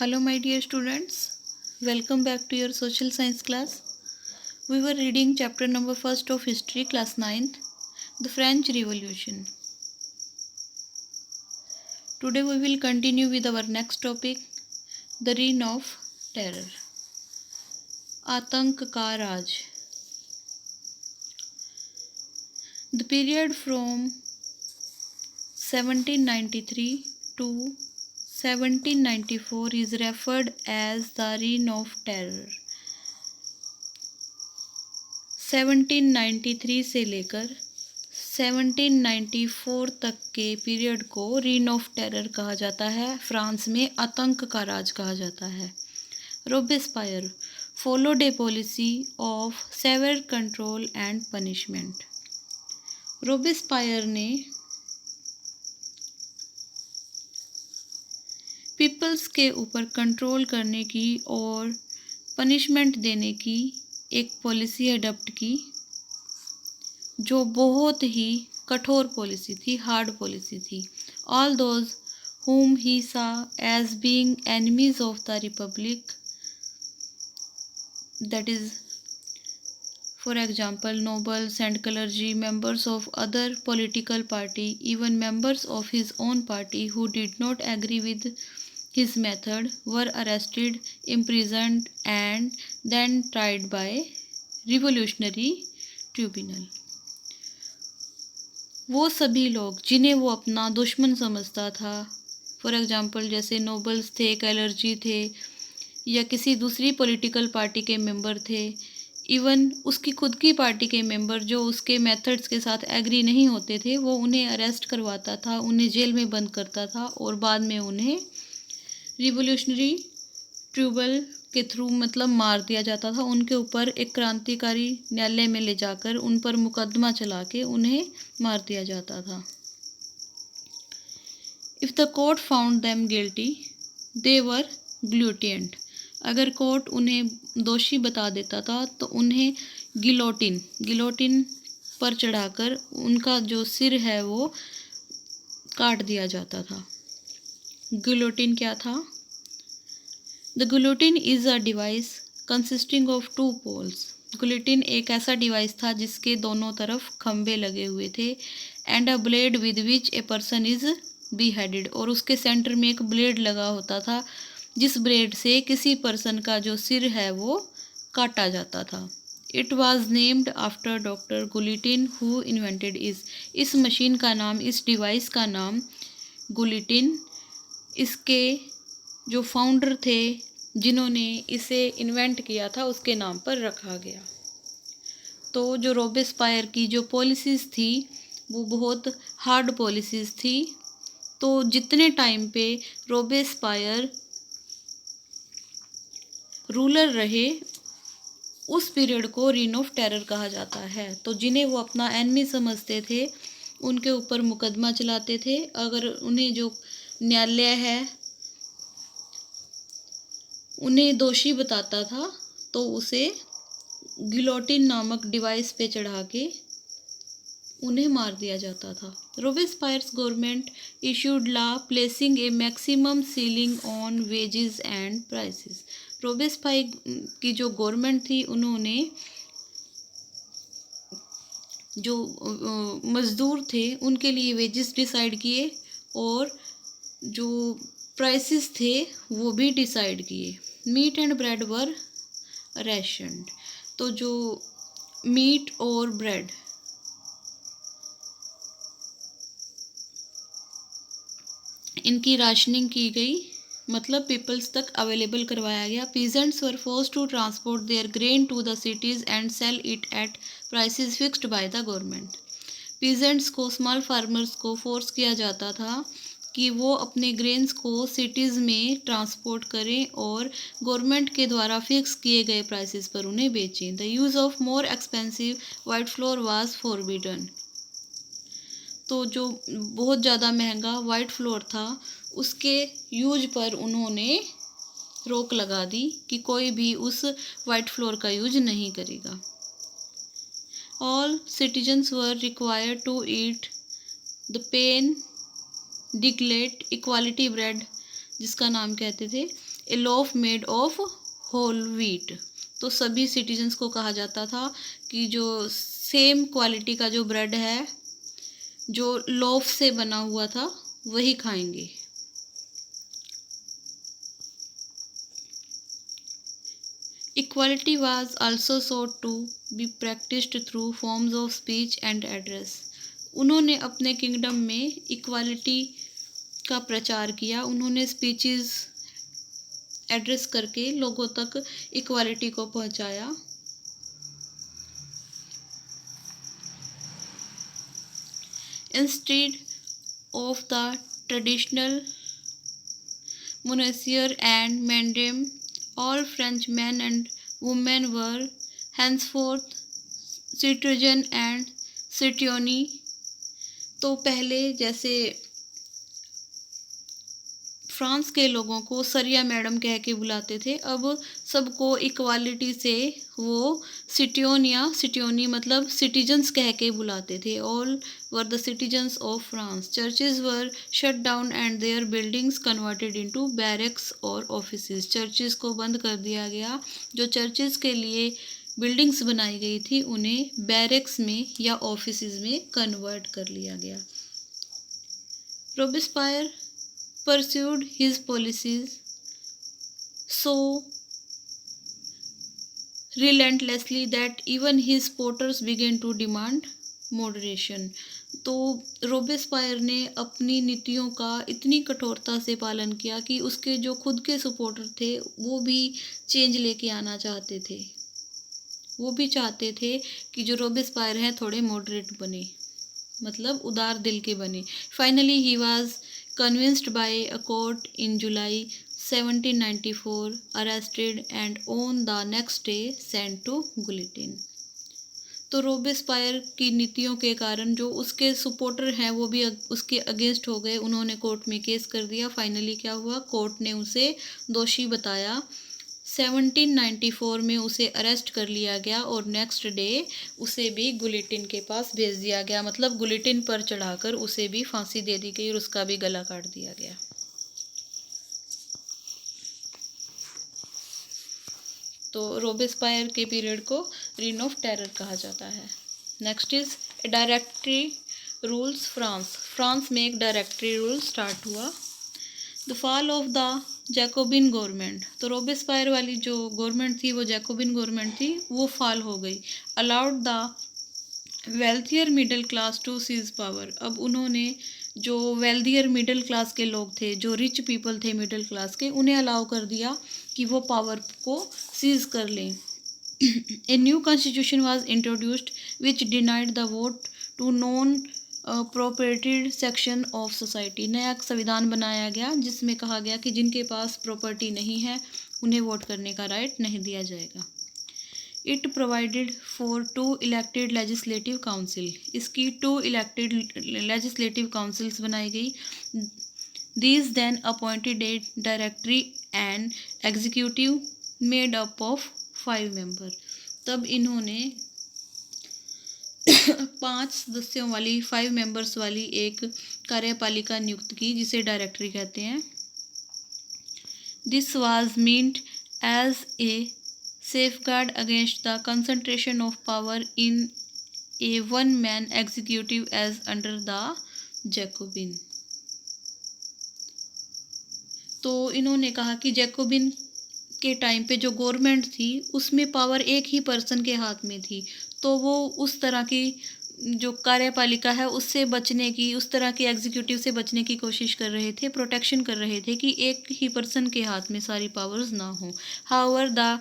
Hello, my dear students. Welcome back to your social science class. We were reading chapter number first of history, class 9th, the French Revolution. Today we will continue with our next topic, the reign of terror. आतंक का राज. The period from 1793 to 1794 is referred as the reign of terror. 1793 से लेकर 1794 तक के period को reign of terror कहा जाता है. फ्रांस में आतंक का राज कहा जाता है. रोबेस्पायर followed a policy of severe control and punishment. रोबेस्पायर ने पीपल्स के ऊपर कंट्रोल करने की और पनिशमेंट देने की एक पॉलिसी अडॉप्ट की जो बहुत ही कठोर पॉलिसी थी, हार्ड पॉलिसी थी. All those whom he saw as being enemies of the republic, that is, for example, nobles and clergy, members of other political party, even members of his own party who did not agree with his method were arrested, imprisoned and then tried by revolutionary tribunal. वो सभी लोग जिन्हें वो अपना दुश्मन समझता था, for example जैसे नोबल्स थे, क्लर्जी थे या किसी दूसरी पॉलिटिकल पार्टी के मेंबर थे, इवन उसकी खुद की पार्टी के मेंबर जो उसके मेथड्स के साथ एग्री नहीं होते थे, वो उन्हें अरेस्ट करवाता था, उन्हें जेल में बंद करता था और बाद में उन्हें रिवोल्यूशनरी ट्रिब्यूनल के थ्रू मतलब मार दिया जाता था. उनके ऊपर एक क्रांतिकारी न्यायालय में ले जाकर उन पर मुकदमा चला के उन्हें मार दिया जाता था. If the court found them guilty they were guillotined. अगर कोर्ट उन्हें दोषी बता देता था तो उन्हें गिलोटिन पर चढ़ाकर उनका जो सिर है वो काट दिया जाता था. गिलोटिन क्या था? The guillotine is a device consisting of 2 poles. Guillotine एक ऐसा डिवाइस था जिसके दोनों तरफ खंभे लगे हुए थे. And a blade with which a person is beheaded. और उसके सेंटर में एक ब्लेड लगा होता था जिस ब्लेड से किसी पर्सन का जो सिर है वो काटा जाता था. It was named after doctor Guillotin who invented इस मशीन का नाम, इस डिवाइस का नाम गुलिटिन, इसके जो फाउंडर थे जिन्होंने इसे इन्वेंट किया था उसके नाम पर रखा गया. तो जो रोबेस्पायर की जो पॉलिसीज़ थी वो बहुत हार्ड पॉलिसीज़ थी. तो जितने टाइम पे रोबेस्पायर रूलर रहे उस पीरियड को रीन ऑफ टेरर कहा जाता है. तो जिन्हें वो अपना एनिमी समझते थे उनके ऊपर मुकदमा चलाते थे. अगर उन्हें जो न्यायालय है उन्हें दोषी बताता था तो उसे गिलोटिन नामक डिवाइस पे चढ़ा के उन्हें मार दिया जाता था. Robespierre's government issued law placing a maximum ceiling on wages and prices. Robespierre की जो गवर्नमेंट थी उन्होंने जो मज़दूर थे उनके लिए वेजेस डिसाइड किए और जो प्राइसेस थे वो भी डिसाइड किए. मीट एंड ब्रेड वर रेशन्ड. तो जो मीट और ब्रेड इनकी राशनिंग की गई, मतलब पीपल्स तक अवेलेबल करवाया गया. Peasants were forced to transport their grain to the cities and sell it at prices fixed by the government. Peasants को, स्मॉल फार्मर्स को फोर्स किया जाता था कि वो अपने ग्रेन्स को सिटीज़ में ट्रांसपोर्ट करें और गवर्नमेंट के द्वारा फिक्स किए गए प्राइसेस पर उन्हें बेचें. The use of more expensive white floor was forbidden. तो जो बहुत ज़्यादा महंगा वाइट फ्लोर था उसके यूज पर उन्होंने रोक लगा दी कि कोई भी उस वाइट फ्लोर का यूज नहीं करेगा. All citizens were required to eat the पेन डिक्लेट इक्वालिटी ब्रेड, जिसका नाम कहते थे, a loaf made of whole wheat. तो सभी सिटीजन्स को कहा जाता था कि जो सेम क्वालिटी का जो ब्रेड है जो लोफ से बना हुआ था वही खाएंगे। Equality was also sought to be practiced through forms of speech and address। उन्होंने अपने किंगडम में इक्वालिटी का प्रचार किया। उन्होंने स्पीचेस एड्रेस करके लोगों तक इक्वालिटी को पहुंचाया। Instead of the traditional monsieur and madame, all French men and women were henceforth citoyen and citoyenne। तो पहले जैसे फ्रांस के लोगों को सर या मैडम कह के बुलाते थे, अब सबको इक्वालिटी से वो सिटियोन या सिटियोनी मतलब सिटीजन्स कह के बुलाते थे। All were the citizens of France. Churches were shut down and their buildings converted into barracks और ऑफिसेज। चर्चेज को बंद कर दिया गया। जो चर्चेज के लिए बिल्डिंग्स बनाई गई थी उन्हें बैरक्स में या ऑफिसेज में कन्वर्ट कर लिया गया। रोबेस्पायर pursued his policies so relentlessly that even his supporters began to demand moderation। तो रोबेस्पायर ने अपनी नीतियों का इतनी कठोरता से पालन किया कि उसके जो खुद के सपोर्टर थे वो भी चेंज लेके आना चाहते थे। वो भी चाहते थे कि जो रोबेस्पायर हैं थोड़े मॉडरेट बने, मतलब उदार दिल के बने। Finally he was convinced by a court in July 1794, arrested and on the next day sent to guillotine। तो रोबेस्पायर की नीतियों के कारण जो उसके सपोर्टर हैं वो भी उसके अगेंस्ट हो गए। उन्होंने कोर्ट में केस कर दिया। फाइनली क्या हुआ, कोर्ट ने उसे दोषी बताया। 1794 में उसे अरेस्ट कर लिया गया और नेक्स्ट डे उसे भी गुलिटिन के पास भेज दिया गया, मतलब गुलिटिन पर चढ़ाकर उसे भी फांसी दे दी गई और उसका भी गला काट दिया गया। तो रोबेस्पायर के पीरियड को रीन ऑफ टेरर कहा जाता है। Next is directory rules France. France में एक डायरेक्टरी रूल स्टार्ट हुआ। The fall of the Jacobian government. तो रोबेस्पायर वाली जो गवर्नमेंट थी वो जैकोबिन गवर्नमेंट थी, वो फॉल हो गई। Allowed the wealthier middle class to seize power. अब उन्होंने जो वेल्थियर मिडिल क्लास के लोग थे, जो रिच पीपल थे मिडिल क्लास के, उन्हें अलाउ कर दिया कि वो पावर को सीज कर लें। A new constitution was introduced which denied the vote to non propertied section of society. नया संविधान बनाया गया जिसमें कहा गया कि जिनके पास प्रॉपर्टी नहीं है उन्हें वोट करने का राइट नहीं दिया जाएगा। It provided for 2 elected legislative council. इसकी 2 इलेक्टेड लेजिस्लेटिव काउंसिल्स बनाई गई। These then appointed a directory and executive made up of 5 member. तब इन्होंने 5 सदस्यों वाली 5 मेंबर्स वाली एक कार्यपालिका नियुक्त की जिसे डायरेक्टरी कहते हैं। This was meant as a safeguard against the concentration of power in a one man executive as under the Jacobin. तो इन्होंने कहा कि जैकोबिन के टाइम पे जो गवर्नमेंट थी उसमें पावर एक ही पर्सन के हाथ में थी, तो वो उस तरह की जो कार्यपालिका है उससे बचने की, उस तरह के एग्जीक्यूटिव से बचने की कोशिश कर रहे थे, प्रोटेक्शन कर रहे थे कि एक ही पर्सन के हाथ में सारी पावर्स ना हो। However the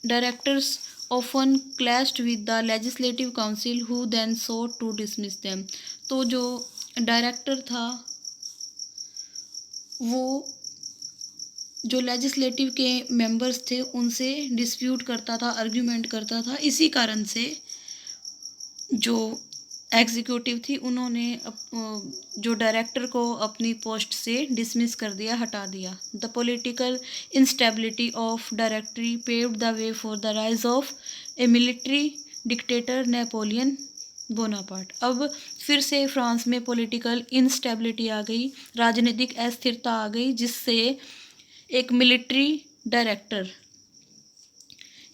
directors often clashed with the legislative council who then sought to dismiss them. तो जो डायरेक्टर था वो जो लेजिस्लेटिव के मेंबर्स थे उनसे डिस्प्यूट करता था, आर्ग्यूमेंट करता था। इसी कारण से जो एग्जीक्यूटिव थी उन्होंने जो डायरेक्टर को अपनी पोस्ट से डिसमिस कर दिया, हटा दिया। The political instability of directory paved the way for the rise of A military dictator Napoleon Bonaparte. अब फिर से फ्रांस में पॉलिटिकल इंस्टेबिलिटी आ गई, राजनीतिक अस्थिरता आ गई, जिससे एक मिलिट्री डायरेक्टर,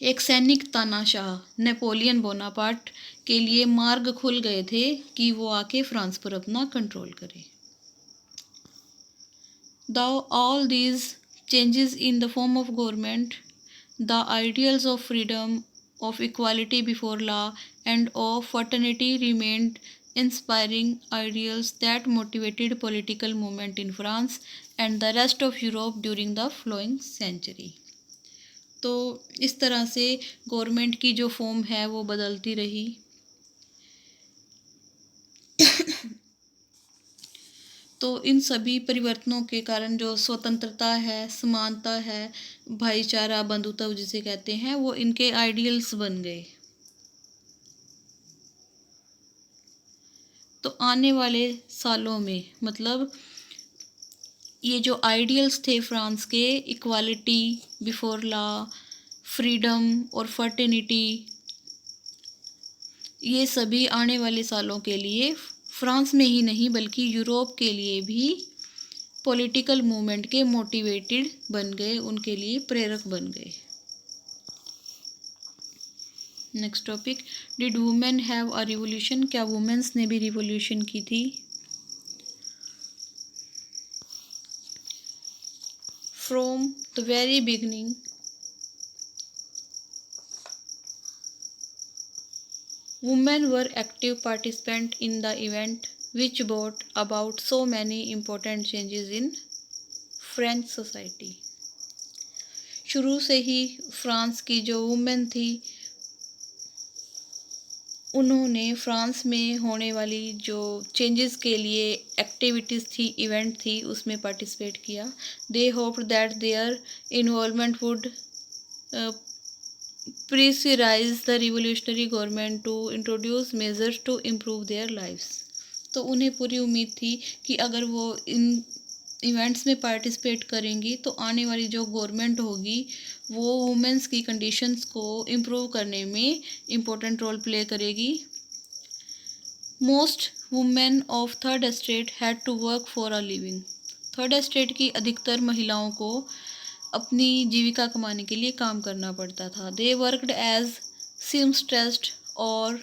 एक सैनिक तानाशाह नेपोलियन बोनापार्ट के लिए मार्ग खुल गए थे कि वो आके फ्रांस पर अपना कंट्रोल करे। Though all these changes in the form of government, the ideals of freedom, of equality before law, and of fraternity remained inspiring ideals that motivated political movement in France and the rest of Europe during the following century. तो इस तरह से government की जो form है वो बदलती रही। तो इन सभी परिवर्तनों के कारण जो स्वतंत्रता है, समानता है, भाईचारा, बंधुत्व जिसे कहते हैं, वो इनके आइडियल्स बन गए। तो आने वाले सालों में मतलब ये जो आइडियल्स थे फ्रांस के, इक्वालिटी बिफोर लॉ, फ्रीडम और फर्टिनिटी, ये सभी आने वाले सालों के लिए फ्रांस में ही नहीं बल्कि यूरोप के लिए भी पॉलिटिकल मूवमेंट के मोटिवेटेड बन गए, उनके लिए प्रेरक बन गए। Next topic, did women have a revolution? क्या वुमेन्स ने भी रिवोल्यूशन की थी? From the very beginning women were active participants in the event which brought about so many important changes in French society. शुरू से ही फ्रांस की जो women थी उन्होंने फ्रांस में होने वाली जो चेंजेस के लिए एक्टिविटीज़ थी, इवेंट थी, उसमें पार्टिसिपेट किया। They hoped that their involvement would pressurise the revolutionary government to introduce measures to improve their lives. तो उन्हें पूरी उम्मीद थी कि अगर वो इन इवेंट्स में पार्टिसिपेट करेंगी तो आने वाली जो गवर्नमेंट होगी वो वुमेन्स की कंडीशंस को इम्प्रूव करने में इम्पोर्टेंट रोल प्ले करेगी। Most women of third estate had to work for a living. Third estate की अधिकतर महिलाओं को अपनी जीविका कमाने के लिए काम करना पड़ता था। दे वर्कड एज सीमस्ट्रेस और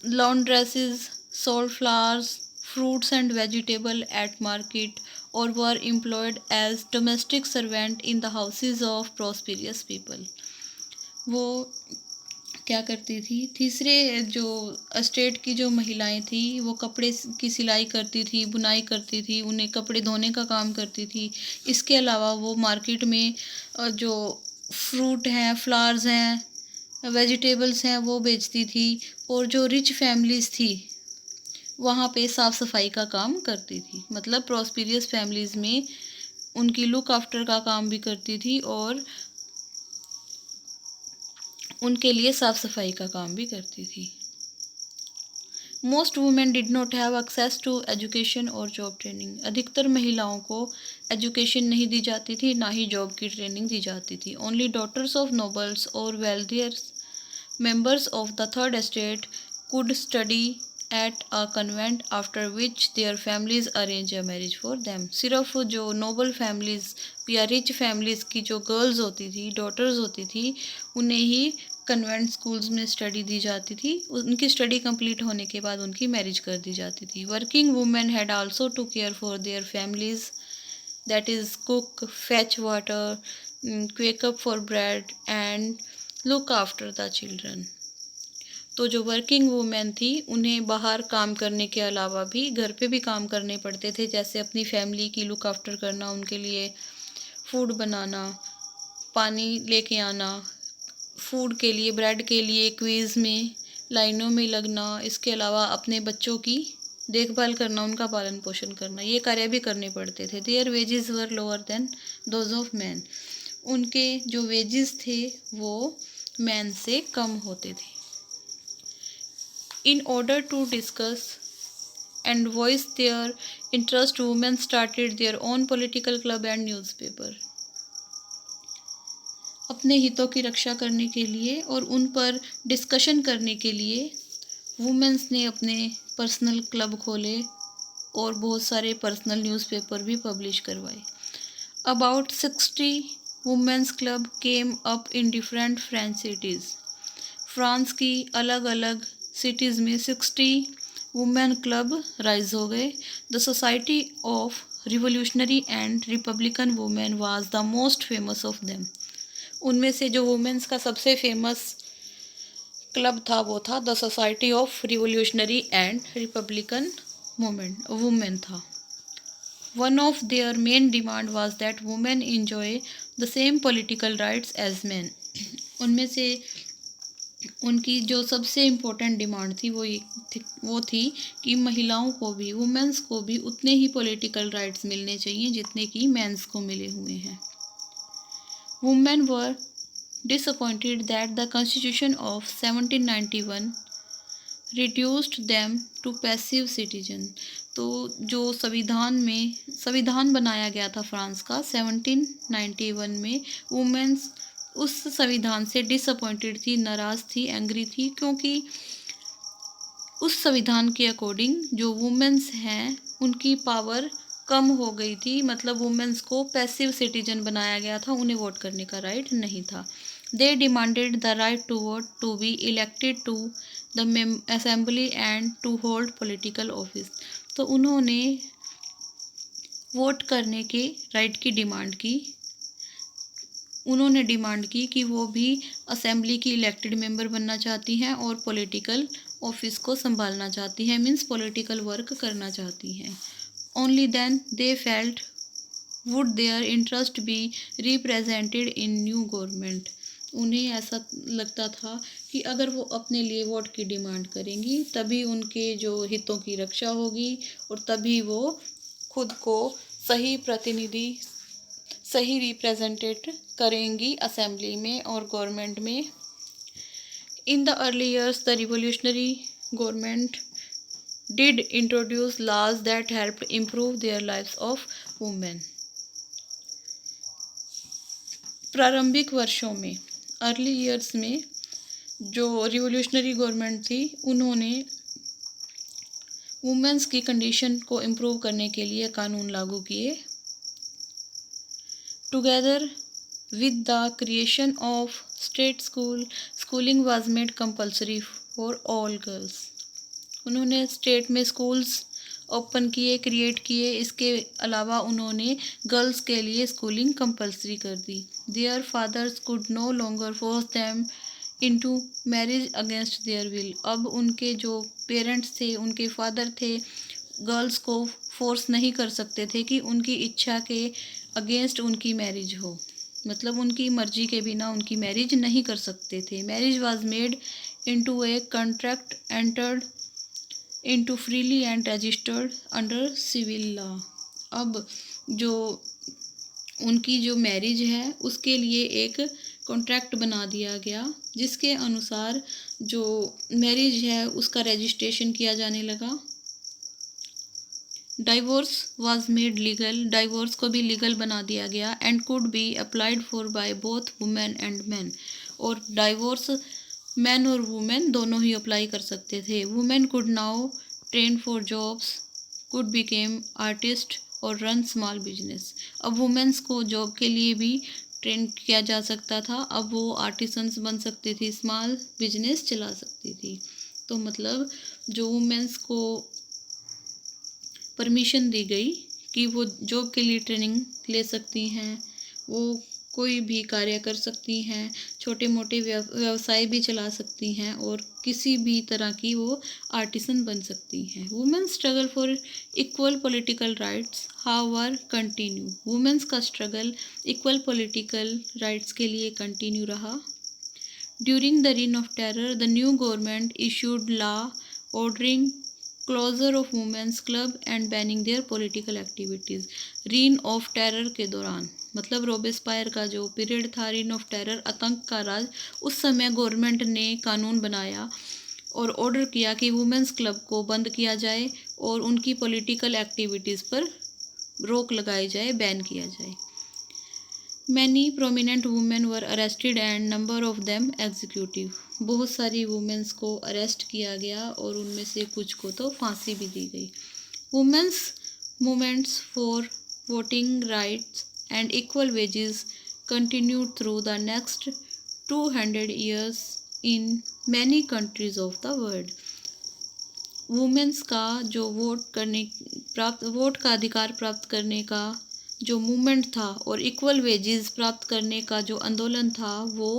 laundresses, sold flowers, fruits and vegetable at market, or were employed as domestic servant in the houses of prosperous people. वो क्या करती थी? तीसरे जो एस्टेट की जो महिलाएं थी वो कपड़े की सिलाई करती थी, बुनाई करती थी, उन्हें कपड़े धोने का काम करती थी। इसके अलावा वो मार्केट में जो फ्रूट हैं, फ्लावर्स हैं, वेजिटेबल्स हैं वो बेचती थी। और जो रिच फैमिलीज़ थी वहाँ पे साफ़ सफाई का काम करती थी। मतलब प्रॉस्पेरियस फैमिलीज़ में उनकी लुक आफ्टर का काम भी करती थी और उनके लिए साफ़ सफाई का काम भी करती थी। Most women did not have access to education और जॉब ट्रेनिंग। अधिकतर महिलाओं को एजुकेशन नहीं दी जाती थी, ना ही जॉब की ट्रेनिंग दी जाती थी। ओनली डॉटर्स ऑफ नोबल्स और wealthier members of the third estate could study at a convent after which there families arrange a marriage for them. सिर्फ जो नोबल फैमिलीज़ या रिच फैमिलीज़ की जो गर्ल्स होती थी, डॉटर्स होती थी, उन्हें ही कन्वेंट स्कूल्स में स्टडी दी जाती थी। उनकी स्टडी कंप्लीट होने के बाद उनकी मैरिज कर दी जाती थी। Working women had also to care for their families, that is cook, fetch water, queue up for bread and look after the children. तो जो वर्किंग वुमेन थी उन्हें बाहर काम करने के अलावा भी घर पे भी काम करने पड़ते थे, जैसे अपनी फैमिली की लुक आफ्टर करना, उनके लिए फूड बनाना, पानी लेके आना, फूड के लिए, ब्रेड के लिए क्वीज़ में लाइनों में लगना, इसके अलावा अपने बच्चों की देखभाल करना, उनका पालन पोषण करना, ये कार्य भी करने पड़ते थे। Their wages were lower than those of men. उनके जो वेजेस थे वो मैन से कम होते थे। In order to discuss and voice their interest, women started their own political club and newspaper. अपने हितों की रक्षा करने के लिए और उन पर डिस्कशन करने के लिए वुमेन्स ने अपने पर्सनल क्लब खोले और बहुत सारे पर्सनल न्यूज़पेपर भी पब्लिश करवाए। About 60 women's club came up in different French cities. France की अलग अलग सिटीज़ में 60 वुमेन क्लब राइज हो गए। The society of revolutionary and Republican women was the most famous of them. उनमें से जो वुमेन्स का सबसे फेमस क्लब था वो था the society of revolutionary and Republican women था। One of their main demand was that women enjoy the same political rights as men. उनमें से उनकी जो सबसे इम्पोर्टेंट डिमांड थी वो थी कि महिलाओं को भी, वुमेन्स को भी उतने ही पॉलिटिकल राइट्स मिलने चाहिए जितने कि मेंस को मिले हुए हैं। Women were disappointed that the Constitution of 1791 reduced them to passive citizen। तो जो संविधान बनाया गया था फ्रांस का 1791 में, वुमेन्स उस संविधान से डिसअपॉइंटेड थी, नाराज़ थी, एंग्री थी, क्योंकि उस संविधान के अकॉर्डिंग जो वुमेन्स हैं उनकी पावर कम हो गई थी। मतलब वुमेन्स को पैसिव सिटीजन बनाया गया था, उन्हें वोट करने का राइट नहीं था। They demanded the right to vote, to be elected to the assembly and to hold political office. तो उन्होंने वोट करने के राइट की डिमांड की। उन्होंने डिमांड की कि वो भी असेंबली की इलेक्टेड मेंबर बनना चाहती हैं और पॉलिटिकल ऑफिस को संभालना चाहती हैं, मीन्स पॉलिटिकल वर्क करना चाहती हैं। Only then they felt would their interest be represented in new government. उन्हें ऐसा लगता था कि अगर वो अपने लिए वोट की डिमांड करेंगी तभी उनके जो हितों की रक्षा होगी और तभी वो खुद को सही प्रतिनिधि, सही रिप्रेजेंटेट करेंगी असेंबली में और गवर्नमेंट में। In the early years the revolutionary government did introduce laws that helped improve their lives of women. प्रारंभिक वर्षों में, अर्ली ईयर्स में, जो रिवोल्यूशनरी गवर्नमेंट थी उन्होंने वुमेन्स की कंडीशन को इम्प्रूव करने के लिए कानून लागू किए। Together with the creation of state school, schooling was made compulsory for all girls. उन्होंने स्टेट में स्कूल्स ओपन किए, क्रिएट किए। इसके अलावा उन्होंने गर्ल्स के लिए स्कूलिंग कंपल्सरी कर दी। Their fathers could no longer force them into marriage against their will. अब उनके जो पेरेंट्स थे, उनके फादर थे, गर्ल्स को फोर्स नहीं कर सकते थे कि उनकी इच्छा के अगेंस्ट उनकी मैरिज हो, मतलब उनकी मर्जी के बिना उनकी मैरिज नहीं कर सकते थे। Marriage was made into a contract entered into freely and registered under civil law. अब जो उनकी जो मैरिज है उसके लिए एक कॉन्ट्रैक्ट बना दिया गया जिसके अनुसार जो मैरिज है उसका रजिस्ट्रेशन किया जाने लगा। Divorce was made legal, divorce को भी लीगल बना दिया गया। And could be applied for by both women and man. और डाइवोर्स मैन और वुमेन दोनों ही अप्लाई कर सकते थे। Women could now train for jobs, could became artist और रन स्मॉल बिजनेस। अब वुमेन्स को जॉब के लिए भी ट्रेन किया जा सकता था। अब वो आर्टिसंस बन सकती थी, स्मॉल बिजनेस चला सकती थी। तो मतलब जो वुमेन्स को परमिशन दी गई कि वो जॉब के लिए ट्रेनिंग ले सकती हैं, वो कोई भी कार्य कर सकती हैं, छोटे मोटे व्यवसाय भी चला सकती हैं और किसी भी तरह की वो आर्टिसन बन सकती हैं। Women's struggle for equal political rights however continue. Women's का स्ट्रगल इक्वल पॉलिटिकल राइट्स के लिए कंटिन्यू रहा। During the reign of terror the new government issued law ordering closure of women's club and banning their political activities. Reign of terror के दौरान, मतलब रोबेस्पायर का जो period था, रीन ऑफ टेरर, आतंक का राज, उस समय गवर्नमेंट ने कानून बनाया और ऑर्डर किया कि वुमेन्स क्लब को बंद किया जाए और उनकी पॉलिटिकल एक्टिविटीज़ पर रोक लगाई जाए, बैन किया जाए। Many prominent women were arrested and number of them executive. बहुत सारी वुमेन्स को अरेस्ट किया गया और उनमें से कुछ को तो फांसी भी दी गई। Women's movements for voting rights and equal wages continued through the next 200 years in many countries of the world. Women's का जो वोट का अधिकार प्राप्त करने का जो मूवमेंट था और इक्वल वेजेस प्राप्त करने का जो आंदोलन था वो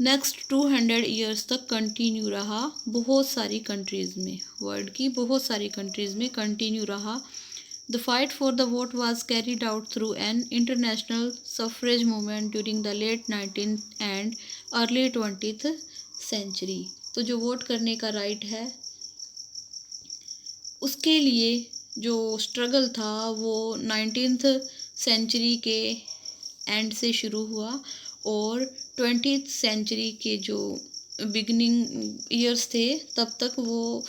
नेक्स्ट 200 ईयर्स तक कंटिन्यू रहा। बहुत सारी कंट्रीज़ में, वर्ल्ड की बहुत सारी कंट्रीज़ में कंटिन्यू रहा। The fight for the vote was carried out through an international suffrage movement during the late 19th and early 20th century. तो जो वोट करने का राइट है उसके लिए जो स्ट्रगल था वो 19th सेंचुरी के एंड से शुरू हुआ और 20th सेंचुरी के जो बिगनिंग ईयर्स थे तब तक वो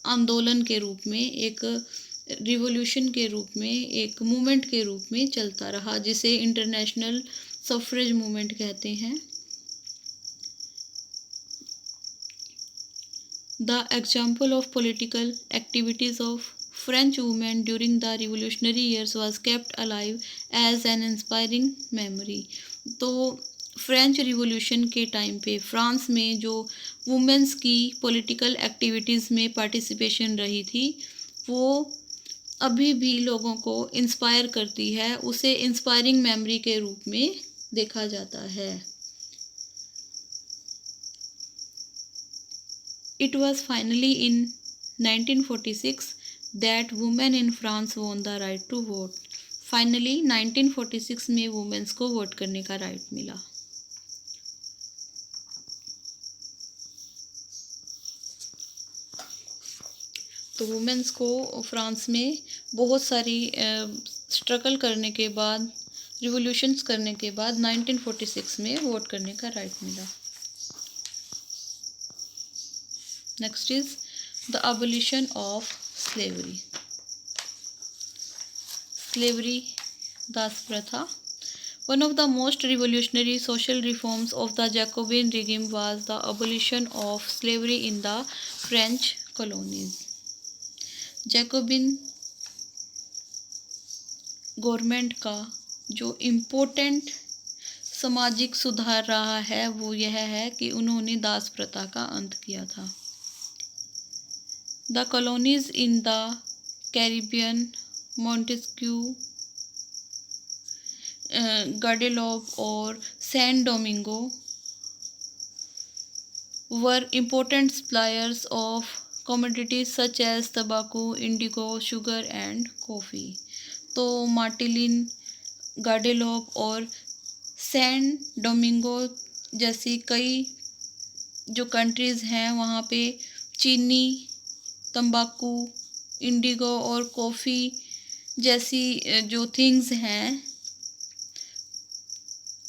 आंदोलन के रूप में, एक रिवॉल्यूशन के रूप में, एक मूवमेंट के रूप में चलता रहा, जिसे इंटरनेशनल सफरेज मूवमेंट कहते हैं। The example of political activities of French women during the revolutionary years was kept alive as an inspiring memory। तो फ्रेंच रिवॉल्यूशन के टाइम पे फ्रांस में जो वुमेन्स की पॉलिटिकल एक्टिविटीज़ में पार्टिसिपेशन रही थी वो अभी भी लोगों को इंस्पायर करती है, उसे इंस्पायरिंग मेमोरी के रूप में देखा जाता है। It was finally in 1946 that women in France won the right to vote। Finally 1946 में वुमेन्स को वोट करने का राइट मिला। तो वुमेन्स को फ्रांस में बहुत सारी स्ट्रगल करने के बाद, रिवॉल्यूशंस करने के बाद 1946 में वोट करने का राइट मिला। Next is the abolition of slavery। Slavery, दास प्रथा। One of the most revolutionary social reforms of the Jacobin regime was the abolition of slavery in the French colonies। Jacobian government का जो important सामाजिक सुधार रहा है वो यह है कि उन्होंने दास प्रथा का अंत किया था। The colonies in the Caribbean, Montesquieu, Guadeloupe और San Domingo were important suppliers of commodities such as tobacco, indigo, sugar and coffee। तो मार्टिलिन, गाडेलोप और सैन डोमिंगो जैसी कई जो कंट्रीज़ हैं वहाँ पे चीनी, तंबाकू, इंडिगो और कॉफ़ी जैसी जो थिंग्स हैं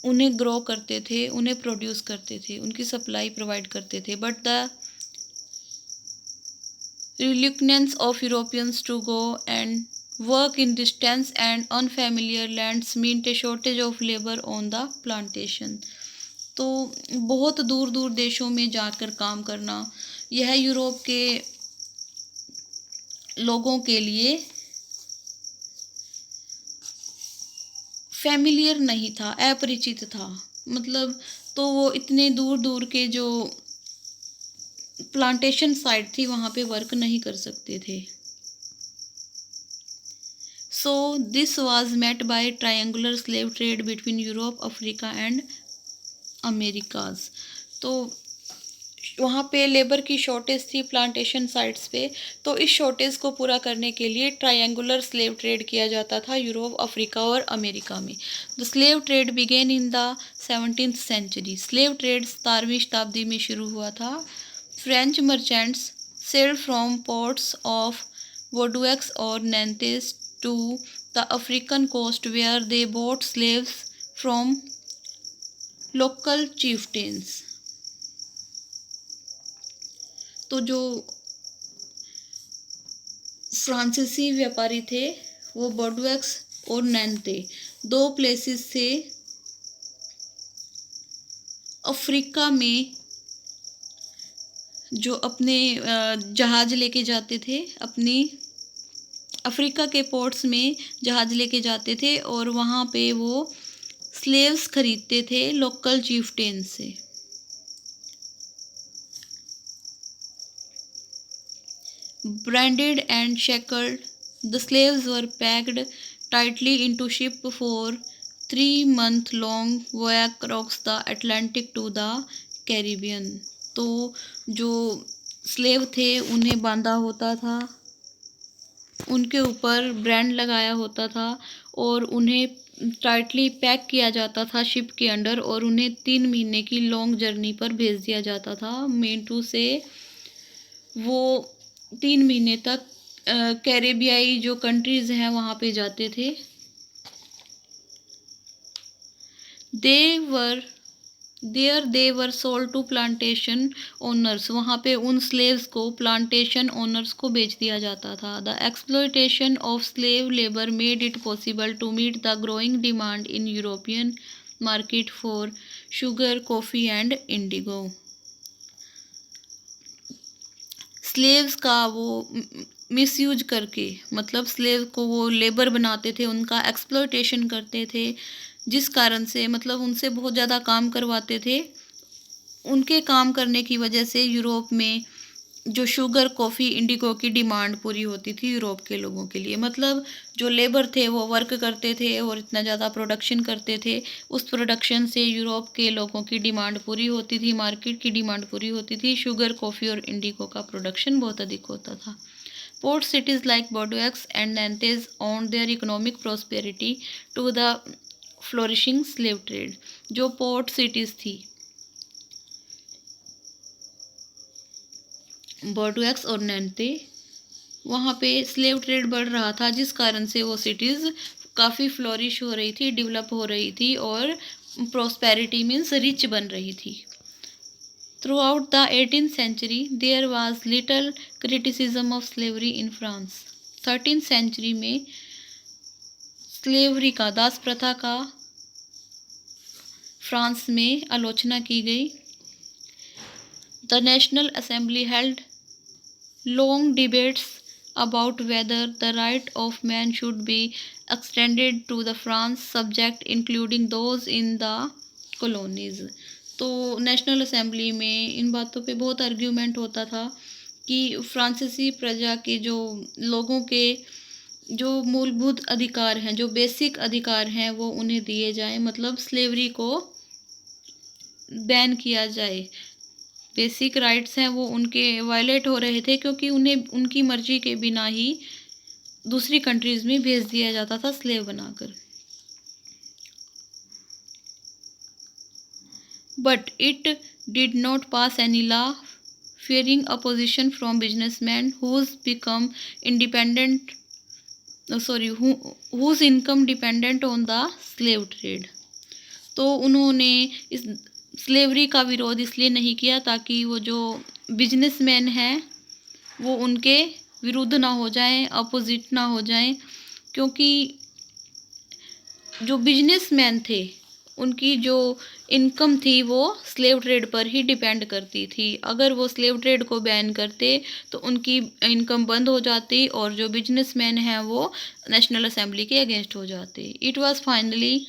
उन्हें ग्रो करते थे, उन्हें प्रोड्यूस करते थे, उनकी सप्लाई प्रोवाइड करते थे। But the reluctance of Europeans to go and work in distant and unfamiliar lands meant a shortage of labor on the plantation। तो बहुत दूर दूर देशों में जाकर काम करना यह यूरोप के लोगों के लिए फैमिलियर नहीं था, अपरिचित था। मतलब तो वो इतने दूर दूर के जो प्लांटेशन साइट थी वहाँ पे वर्क नहीं कर सकते थे। So this was met by triangular slave trade between Europe, Africa and Americas. तो वहाँ पे लेबर की शॉर्टेज थी प्लांटेशन साइट्स पे, तो इस शॉर्टेज को पूरा करने के लिए ट्रायंगुलर स्लेव ट्रेड किया जाता था यूरोप, अफ्रीका और अमेरिका में। The slave trade began in the 17th century. Slave trade 17वीं शताब्दी में शुरू हुआ था। French merchants sailed from ports of Bordeaux और Nantes to the African coast where they bought slaves from local chieftains. तो जो फ्रांसीसी व्यापारी थे वो बोर्डवेक्स और नैंते दो प्लेसेस से अफ्रीका में जो अपने जहाज लेके जाते थे अपनी अफ्रीका के पोर्ट्स में जहाज़ लेके जाते थे और वहाँ पे वो स्लेव्स खरीदते थे लोकल चीफ्टेन से। Branded and shackled, the slaves were packed tightly into ship for 3-month-long voyage across the Atlantic to the Caribbean। तो जो स्लेव थे उन्हें बांधा होता था, उनके ऊपर ब्रांड लगाया होता था और उन्हें टाइटली पैक किया जाता था शिप के अंडर और उन्हें 3 महीने की लॉन्ग जर्नी पर भेज दिया जाता था। मेंटू से वो 3 महीने तक कैरेबियाई जो कंट्रीज़ हैं वहाँ पे जाते थे। They were sold to plantation owners, वहाँ पे उन स्लेव्स को प्लांटेशन ओनर्स को बेच दिया जाता था। The exploitation of slave labour made it possible to meet the growing demand in European market for sugar, coffee and indigo. Slaves का वो मिसयूज करके, मतलब स्लेव को वो लेबर बनाते थे, उनका एक्सप्लॉयटेशन करते थे, जिस कारण से मतलब उनसे बहुत ज़्यादा काम करवाते थे। उनके काम करने की वजह से यूरोप में जो शुगर, कॉफ़ी, इंडिगो की डिमांड पूरी होती थी यूरोप के लोगों के लिए। मतलब जो लेबर थे वो वर्क करते थे और इतना ज़्यादा प्रोडक्शन करते थे, उस प्रोडक्शन से यूरोप के लोगों की डिमांड पूरी होती थी, मार्केट की डिमांड पूरी होती थी। शुगर, कॉफ़ी और इंडिगो का प्रोडक्शन बहुत अधिक होता था। Port cities like Bordeaux and Nantes owed their economic prosperity to the flourishing slave trade. जो पोर्ट सिटीज़ थी बोर्डोएक्स और नैंते, वहाँ पे स्लेव ट्रेड बढ़ रहा था, जिस कारण से वो सिटीज़ काफ़ी फ्लोरिश हो रही थी, डेवलप हो रही थी और प्रॉस्पेरिटी मीन्स रिच बन रही थी। Throughout the 18th century there was little criticism of slavery in France. 13th century में स्लेवरी का, दास प्रथा का फ्रांस में आलोचना की गई। The national assembly held long debates about whether the right of man should be extended to the France subject including those in the colonies। तो नेशनल असेंबली में इन बातों पे बहुत आर्ग्यूमेंट होता था कि फ्रांसीसी प्रजा के जो लोगों के जो मूलभूत अधिकार हैं, जो बेसिक अधिकार हैं, वो उन्हें दिए जाएं, मतलब स्लेवरी को बैन किया जाए। बेसिक राइट्स हैं वो उनके वायलेट हो रहे थे क्योंकि उन्हें उनकी मर्जी के बिना ही दूसरी कंट्रीज़ में भेज दिया जाता था स्लेव बनाकर। But it did not pass any law fearing opposition from businessmen whose income dependent on the slave trade। तो उन्होंने इस स्लेवरी का विरोध इसलिए नहीं किया ताकि वो जो बिजनेसमैन हैं वो उनके विरुद्ध ना हो जाएं, अपोजिट ना हो जाएं, क्योंकि जो बिजनेसमैन थे उनकी जो इनकम थी वो स्लेव ट्रेड पर ही डिपेंड करती थी। अगर वो स्लेव ट्रेड को बैन करते तो उनकी इनकम बंद हो जाती और जो बिजनेसमैन हैं वो नेशनल असेंबली के अगेंस्ट हो जाते। It was finally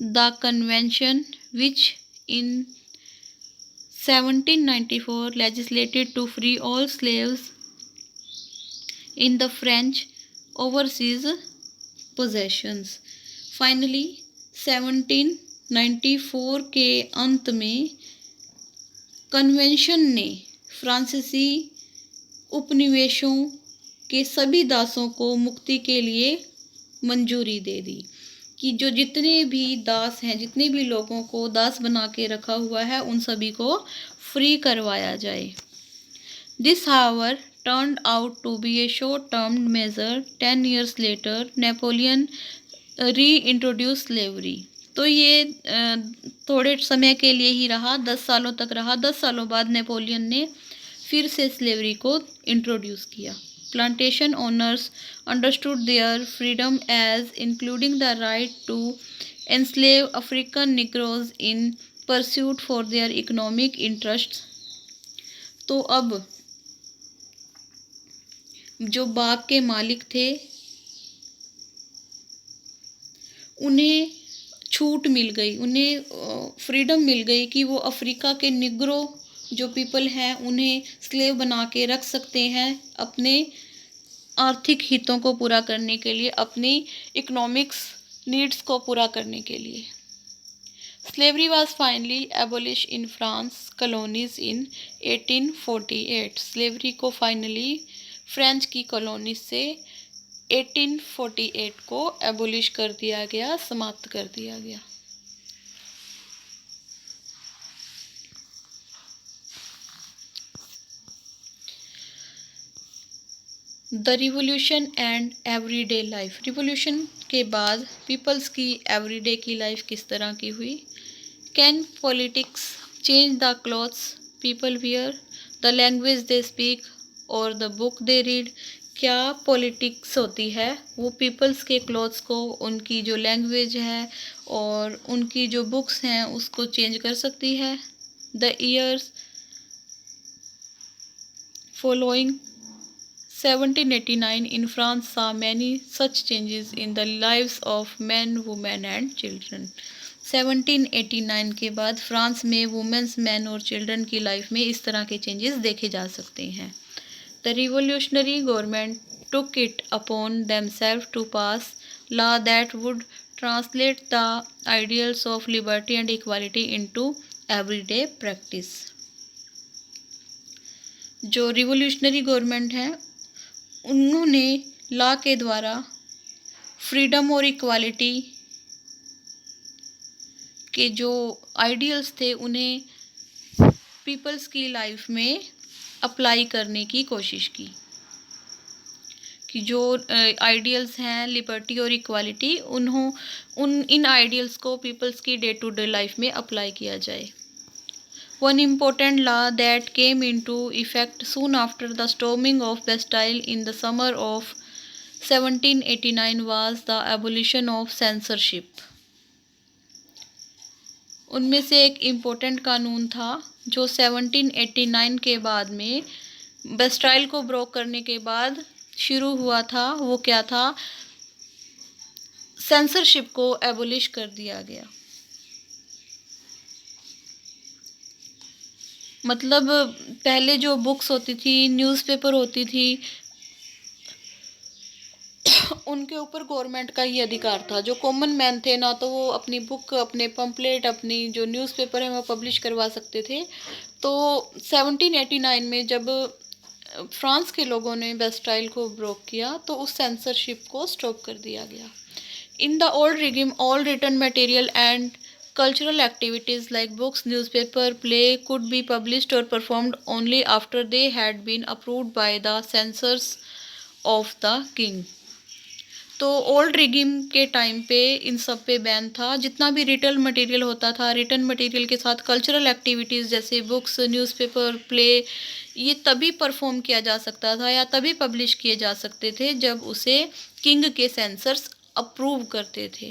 the convention which in 1794 legislated to free all slaves in the French overseas possessions। Finally 1794 के अंत में कन्वेंशन ने फ्रांसीसी उपनिवेशों के सभी दासों को मुक्ति के लिए मंजूरी दे दी कि जो जितने भी दास हैं, जितने भी लोगों को दास बना के रखा हुआ है, उन सभी को फ्री करवाया जाए। This however turned out to be a short term measure. 10 years later Napoleon reintroduce slavery. तो ये थोड़े समय के लिए ही रहा, 10 सालों तक रहा। 10 सालों बाद नेपोलियन ने फिर से स्लेवरी को इंट्रोड्यूस किया। Plantation owners understood their freedom as including the right to enslave African Negroes in pursuit for their economic interests। तो अब जो बाग के मालिक थे उन्हें छूट मिल गई, उन्हें फ्रीडम मिल गई कि वो अफ्रीका के निग्रो जो पीपल हैं उन्हें स्लेव बना के रख सकते हैं अपने आर्थिक हितों को पूरा करने के लिए, अपनी इकोनॉमिक्स नीड्स को पूरा करने के लिए। Slavery was finally abolish in France colonies in 1848। Slavery को फाइनली फ्रेंच की कॉलोनी से 1848 को एबोलिश कर दिया गया, समाप्त कर दिया गया। The revolution and everyday life. Revolution के बाद पीपल्स की एवरीडे की लाइफ किस तरह की हुई। Can politics change the clothes people wear, the language they speak और द बुक दे रीड। क्या पॉलिटिक्स होती है वो पीपल्स के क्लॉथ्स को, उनकी जो लैंग्वेज है और उनकी जो बुक्स हैं उसको चेंज कर सकती है। The years following 1789 in France saw many such changes in the lives of men, women and children। 1789 के बाद फ्रांस में वुमेन्स, मैन और चिल्ड्रन की लाइफ में इस तरह के चेंजेस देखे जा सकते हैं। The revolutionary government took it upon themselves to pass law that would translate the ideals of liberty and equality into everyday practice। जो रिवोल्यूशनरी गवर्नमेंट है उन्होंने लॉ के द्वारा फ्रीडम और इक्वालिटी के जो आइडियल्स थे उन्हें पीपल्स की लाइफ में अप्लाई करने की कोशिश की कि जो आइडियल्स हैं लिबर्टी और इक्वालिटी इन आइडियल्स को पीपल्स की डे टू डे लाइफ में अप्लाई किया जाए। One important law that came into effect soon after the storming of Bastille in the summer of 1789 was the abolition of censorship। उनमें से एक important कानून था जो 1789 के बाद में बेस्टाइल को ब्रोक करने के बाद शुरू हुआ था। वो क्या था? सेंसरशिप को एबोलिश कर दिया गया। मतलब पहले जो बुक्स होती थी, न्यूज़पेपर होती थी, उनके ऊपर गवर्नमेंट का ही अधिकार था। जो कॉमन मैन थे ना तो वो अपनी बुक, अपने पम्पलेट, अपनी जो न्यूज़पेपर है वो पब्लिश करवा सकते थे। तो 1789 में जब फ्रांस के लोगों ने बेस्टाइल को ब्रोक किया तो उस सेंसरशिप को स्टॉप कर दिया गया। In the old regime all written material and cultural activities like books, newspaper, play could be published or performed only after they had been approved by the censors of the king। तो old रिगिम के time पे इन सब पे ban था। जितना भी written material होता था, रिटन मटेरियल के साथ कल्चरल एक्टिविटीज़ जैसे बुक्स, न्यूज़पेपर, प्ले, ये तभी परफॉर्म किया जा सकता था या तभी पब्लिश किए जा सकते थे जब उसे किंग के सेंसर्स अप्रूव करते थे।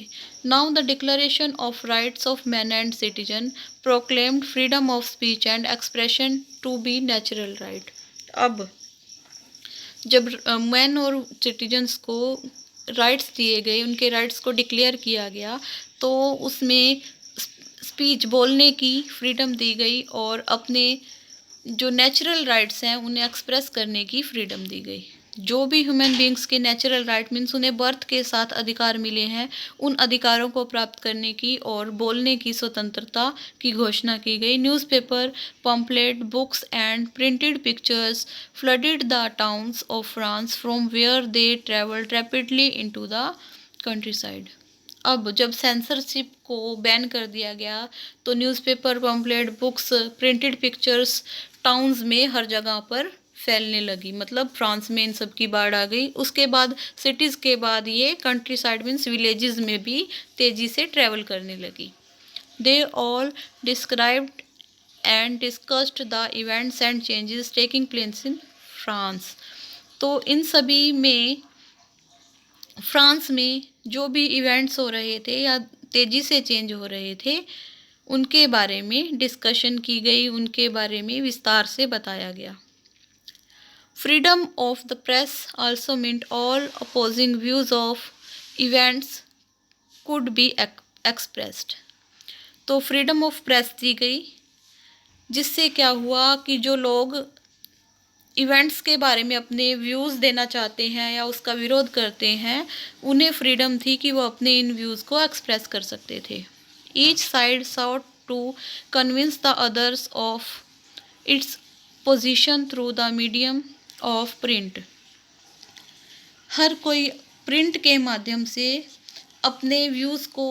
Now the declaration of rights of man and citizen proclaimed freedom of speech and expression to be natural right. अब जब मैन और सिटीजन्स को राइट्स दिए गए, उनके राइट्स को डिक्लेयर किया गया, तो उसमें स्पीच, बोलने की फ्रीडम दी गई और अपने जो नेचुरल राइट्स हैं उन्हें एक्सप्रेस करने की फ्रीडम दी गई। जो भी ह्यूमन बींग्स के नेचुरल राइट मीन्स उन्हें बर्थ के साथ अधिकार मिले हैं, उन अधिकारों को प्राप्त करने की और बोलने की स्वतंत्रता की घोषणा की गई। Newspaper, pamphlet, books and printed pictures flooded the towns of France from where they travelled rapidly into the countryside. अब जब सेंसरशिप को बैन कर दिया गया तो newspaper, pamphlet, books, printed pictures towns में हर जगह पर फैलने लगी। मतलब फ्रांस में इन सब की बाढ़ आ गई। उसके बाद सिटीज़ के बाद ये कंट्री साइड मीन्स विलेजेस में भी तेज़ी से ट्रैवल करने लगी। They all described and discussed the events and changes taking place in France. तो इन सभी में फ्रांस में जो भी इवेंट्स हो रहे थे या तेज़ी से चेंज हो रहे थे उनके बारे में डिस्कशन की गई, उनके बारे में विस्तार से बताया गया। Freedom of the press also meant all opposing views of events could be expressed। तो फ्रीडम ऑफ प्रेस दी गई, जिससे क्या हुआ कि जो लोग इवेंट्स के बारे में अपने व्यूज़ देना चाहते हैं या उसका विरोध करते हैं, उन्हें फ्रीडम थी कि वो अपने इन व्यूज़ को एक्सप्रेस कर सकते थे। Each side sought to convince the others of its position through the medium of print. हर कोई प्रिंट के माध्यम से अपने व्यूज़ को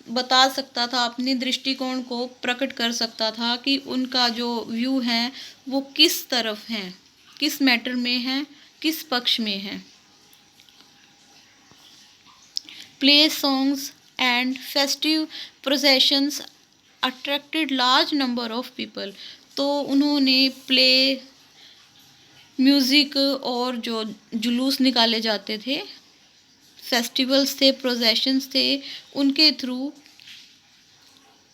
बता सकता था, अपने दृष्टिकोण को प्रकट कर सकता था कि उनका जो व्यू है वो किस तरफ है, किस मैटर में है, किस पक्ष में है। Play songs and festive processions attracted large number of people. तो उन्होंने प्ले, म्यूज़िक और जो जुलूस निकाले जाते थे, फेस्टिवल्स थे, प्रोसेशंस थे, उनके थ्रू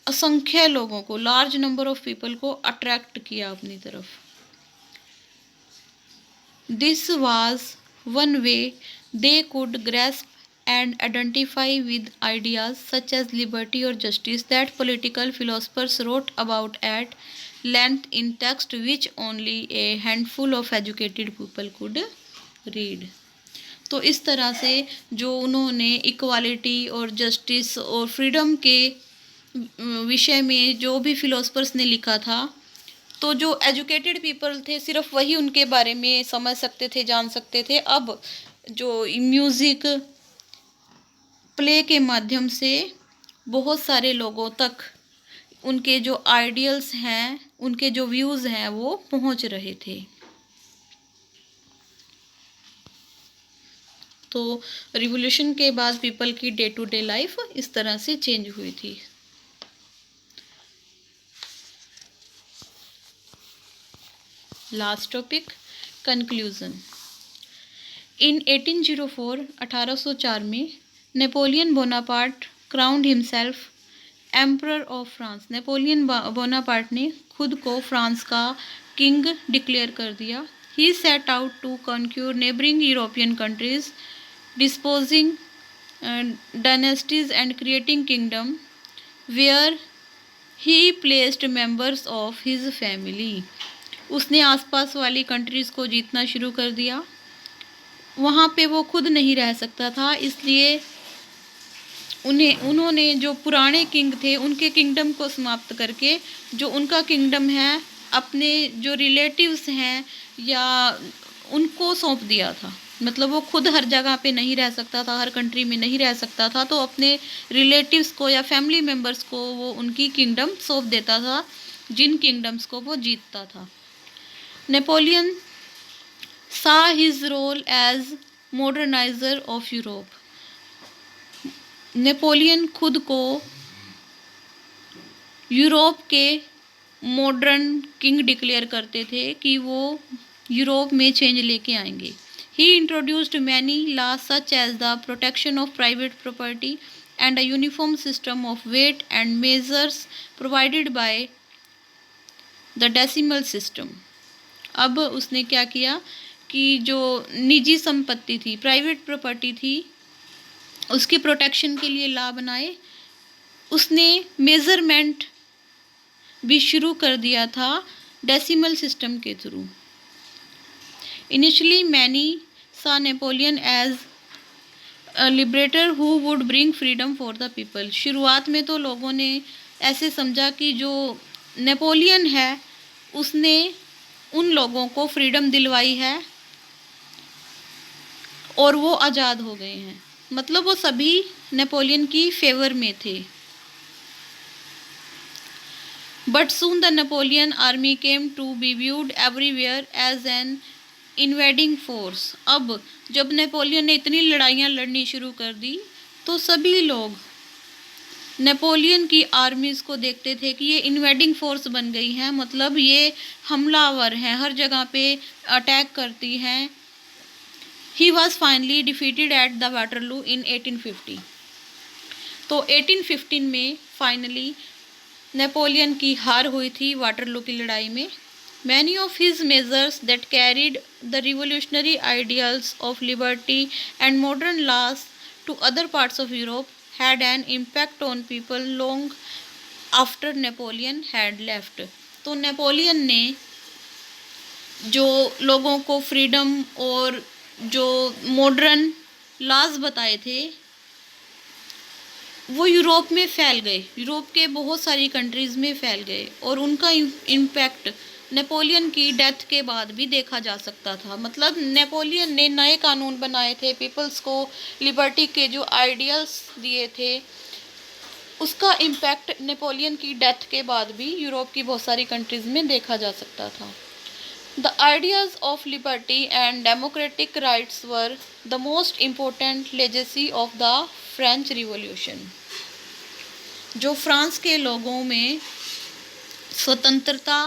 असंख्य लोगों को, लार्ज नंबर ऑफ पीपल को अट्रैक्ट किया अपनी तरफ। This was one way they could grasp and identify with ideas such as liberty और justice that political philosophers wrote about at length in text which only a handful of educated people could read. तो इस तरह से जो उन्होंने equality और justice और freedom के विषय में जो भी फिलोसफर्स ने लिखा था, तो जो एजुकेटेड पीपल थे सिर्फ वही उनके बारे में समझ सकते थे, जान सकते थे। अब जो म्यूज़िक, प्ले के माध्यम से बहुत सारे लोगों तक उनके जो आइडियल्स हैं, उनके जो व्यूज़ हैं वो पहुंच रहे थे। तो रिवॉल्यूशन के बाद पीपल की डे टू डे लाइफ इस तरह से चेंज हुई थी। Last topic, conclusion. इन 1804 1804 में Napoleon Bonaparte crowned himself emperor of France. Napoleon Bonaparte ने खुद को फ्रांस का किंग डिक्लेयर कर दिया। He set out to conquer neighbouring European countries, disposing dynasties and creating kingdom where he placed members of his family. उसने आसपास वाली countries को जीतना शुरू कर दिया। वहाँ पे वो खुद नहीं रह सकता था, इसलिए उन्होंने जो पुराने किंग थे उनके किंगडम को समाप्त करके जो उनका किंगडम है अपने जो रिलेटिव्स हैं या उनको सौंप दिया था। मतलब वो खुद हर जगह पे नहीं रह सकता था, हर कंट्री में नहीं रह सकता था, तो अपने रिलेटिव्स को या फैमिली मेम्बर्स को वो उनकी किंगडम सौंप देता था, जिन किंगडम्स को वो जीतता था। Napoleon saw his role as modernizer of Europe। Napoleon खुद को यूरोप के मॉडर्न किंग डिक्लेयर करते थे कि वो यूरोप में चेंज लेके आएंगे। He introduced many laws such as the protection of private property and a uniform system of weight and measures provided by the decimal system. अब उसने क्या किया कि जो निजी संपत्ति थी, प्राइवेट प्रॉपर्टी थी, उसकी प्रोटेक्शन के लिए लॉ बनाए। उसने मेज़रमेंट भी शुरू कर दिया था डेसिमल सिस्टम के थ्रू। Initially many saw Napoleon as a liberator who would bring freedom for the people. शुरुआत में तो लोगों ने ऐसे समझा कि जो नेपोलियन है उसने उन लोगों को फ्रीडम दिलवाई है और वो आज़ाद हो गए हैं, मतलब वो सभी नेपोलियन की फेवर में थे। But soon the Napoleon army came to be viewed everywhere as an invading force. अब जब नेपोलियन ने इतनी लड़ाइयाँ लड़नी शुरू कर दी तो सभी लोग नेपोलियन की आर्मीज़ को देखते थे कि ये इन्वेडिंग फोर्स बन गई हैं, मतलब ये हमलावर हैं, हर जगह पे अटैक करती हैं। He was finally defeated at the Waterloo in 1850। तो 1815 में फाइनली नेपोलियन की हार हुई थी वाटरलू की लड़ाई में। Many of his measures that carried the revolutionary ideals of liberty and modern laws to other parts of Europe had an impact on people long after Napoleon had left. तो Napoleon ने जो लोगों को freedom और जो modern laws बताए थे वो यूरोप में फैल गए, यूरोप के बहुत सारी कंट्रीज़ में फैल गए और उनका इम्पैक्ट नेपोलियन की डेथ के बाद भी देखा जा सकता था। मतलब नेपोलियन ने नए कानून बनाए थे, पीपल्स को लिबर्टी के जो आइडियल्स दिए थे, उसका इम्पैक्ट नेपोलियन की डेथ के बाद भी यूरोप की बहुत सारी कंट्रीज़ में देखा जा सकता था। The ideas of liberty and democratic rights were the most important legacy of the French Revolution. जो फ्रांस के लोगों में स्वतंत्रता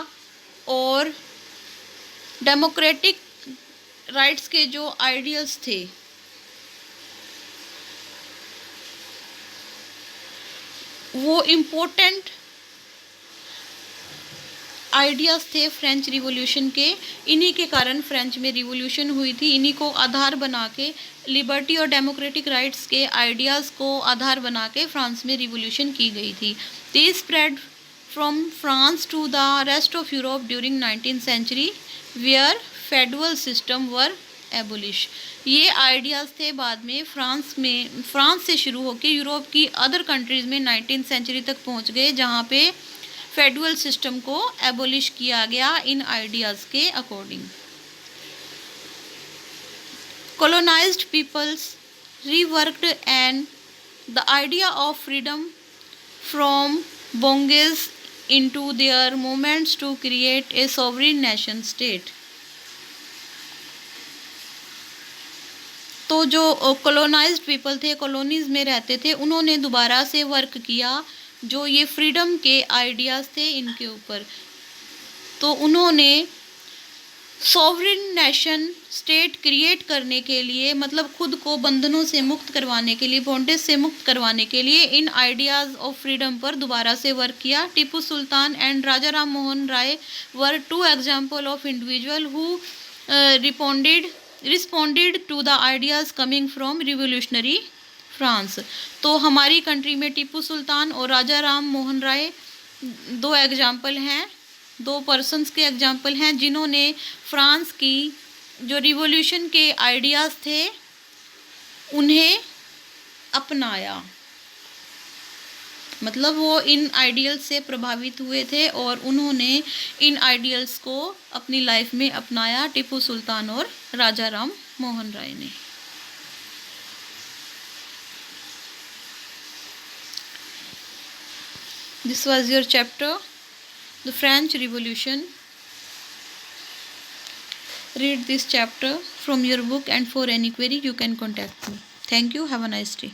और डेमोक्रेटिक राइट्स के जो आइडियल्स थे वो इम्पोर्टेंट आइडियाज़ थे फ्रेंच रिवॉल्यूशन के। इन्हीं के कारण फ्रेंच में रिवॉल्यूशन हुई थी, इन्हीं को आधार बना के लिबर्टी और डेमोक्रेटिक राइट्स के आइडियाज़ को आधार बना के फ्रांस में रिवॉल्यूशन की गई थी। They spread from France to the rest of Europe during 19th century where federal system were abolish. ये आइडियाज़ थे बाद में फ्रांस से शुरू होकर यूरोप की अदर कंट्रीज़ में 19th सेंचुरी तक पहुंच गए, जहां पे फेडरल सिस्टम को एबोलिश किया गया इन आइडियाज़ के according. colonized peoples reworked and the idea of freedom from bondage into their movements to create a sovereign nation state। तो जो colonized people थे, कॉलोनीज में रहते थे, उन्होंने दोबारा से वर्क किया जो ये फ्रीडम के आइडियाज़ थे इनके ऊपर। तो उन्होंने सॉवरेन नेशन स्टेट क्रिएट करने के लिए, मतलब खुद को बंधनों से मुक्त करवाने के लिए, बॉन्डेज से मुक्त करवाने के लिए इन आइडियाज़ ऑफ फ्रीडम पर दोबारा से वर्क किया। Tipu Sultan and Raja Ram Mohan Roy were two example of individual who responded to the ideas coming from revolutionary France. तो हमारी कंट्री में टीपू सुल्तान और राजा राम मोहन राय दो एग्जाम्पल हैं, दो पर्सन्स के एग्जाम्पल हैं जिन्होंने फ्रांस की जो रिवॉल्यूशन के आइडियाज़ थे उन्हें अपनाया। मतलब वो इन आइडियल्स से प्रभावित हुए थे और उन्होंने इन आइडियल्स को अपनी लाइफ में अपनाया, टीपू सुल्तान और राजा राम मोहन राय ने। This was your chapter, the French Revolution. Read this chapter from your book, and for any query you can contact me. Thank you. Have a nice day.